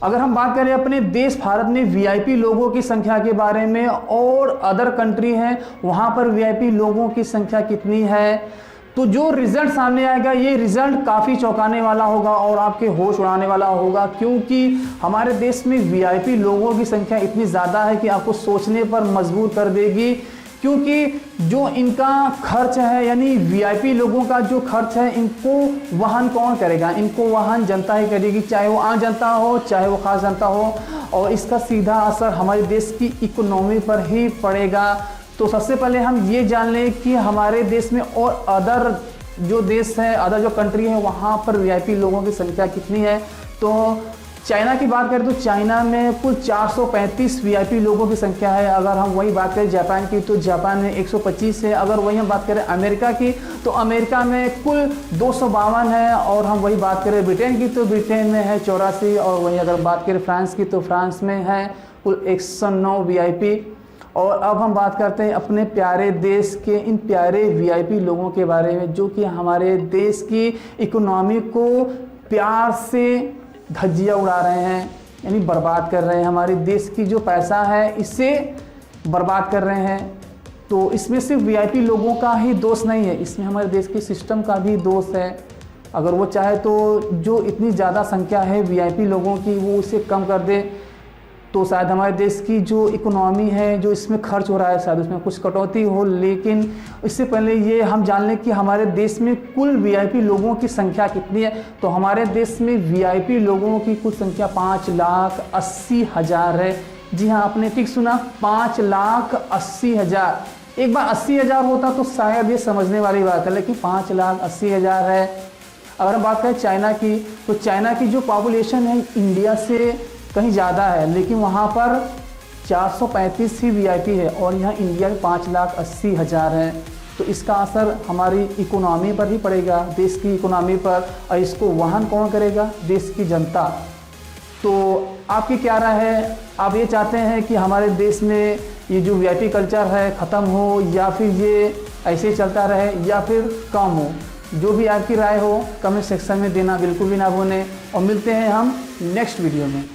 अगर हम बात करें अपने देश भारत में वीआईपी लोगों की संख्या के बारे में और अदर कंट्री हैं वहाँ पर वीआईपी लोगों की संख्या कितनी है, तो जो रिजल्ट सामने आएगा ये रिजल्ट काफ़ी चौंकाने वाला होगा और आपके होश उड़ाने वाला होगा, क्योंकि हमारे देश में वीआईपी लोगों की संख्या इतनी ज़्यादा है कि आपको सोचने पर मजबूर कर देगी। क्योंकि जो इनका खर्च है, यानी वीआईपी लोगों का जो खर्च है, इनको वहन कौन करेगा? इनको वहन जनता ही करेगी, चाहे वो आम जनता हो चाहे वो खास जनता हो, और इसका सीधा असर हमारे देश की इकोनॉमी पर ही पड़ेगा। तो सबसे पहले हम ये जान लें कि हमारे देश में और अदर जो देश है, अदर जो कंट्री है, वहाँ पर वीआईपी लोगों की संख्या कितनी है। तो चाइना की बात करें तो चाइना में कुल 435 वीआईपी लोगों की संख्या है। अगर हम वही बात करें जापान की तो जापान में 125 है। अगर वही हम बात करें अमेरिका की तो अमेरिका में कुल 252 है। और हम वही बात करें ब्रिटेन की तो ब्रिटेन में है 84। और वही अगर बात करें फ्रांस की तो फ्रांस में है कुल 109 वीआईपी। और अब हम बात करते हैं अपने प्यारे देश के इन प्यारे वीआईपी लोगों के बारे में, जो कि हमारे देश की इकोनॉमी को प्यार से धज्जियाँ उड़ा रहे हैं, यानी बर्बाद कर रहे हैं। हमारे देश की जो पैसा है इसे बर्बाद कर रहे हैं। तो इसमें सिर्फ वीआईपी लोगों का ही दोष नहीं है, इसमें हमारे देश के सिस्टम का भी दोष है। अगर वो चाहे तो जो इतनी ज़्यादा संख्या है वीआईपी लोगों की वो उसे कम कर दे, तो शायद हमारे देश की जो इकोनॉमी है, जो इसमें खर्च हो रहा है, शायद उसमें कुछ कटौती हो। लेकिन इससे पहले ये हम जान लें कि हमारे देश में कुल वीआईपी लोगों की संख्या कितनी है। तो हमारे देश में वीआईपी लोगों की कुल संख्या 5,80,000 है। जी हाँ, आपने ठीक सुना, 5,80,000। एक बार 80,000 होता तो शायद ये समझने वाली बात है, लेकिन 5,80,000 है। अगर हम बात करें चाइना की तो चाइना की जो पॉपुलेशन है इंडिया से कहीं ज़्यादा है, लेकिन वहाँ पर 435 ही वीआईपी है और यहाँ इंडिया में 5,80,000 है। तो इसका असर हमारी इकोनॉमी पर ही पड़ेगा, देश की इकोनॉमी पर। और इसको वहन कौन करेगा? देश की जनता। तो आपकी क्या राय है? आप ये चाहते हैं कि हमारे देश में ये जो वीआईपी कल्चर है ख़त्म हो, या फिर ये ऐसे चलता रहे, या फिर कम हो? जो भी आपकी राय हो कमेंट सेक्शन में देना बिल्कुल भी ना भूलें। और मिलते हैं हम नेक्स्ट वीडियो में।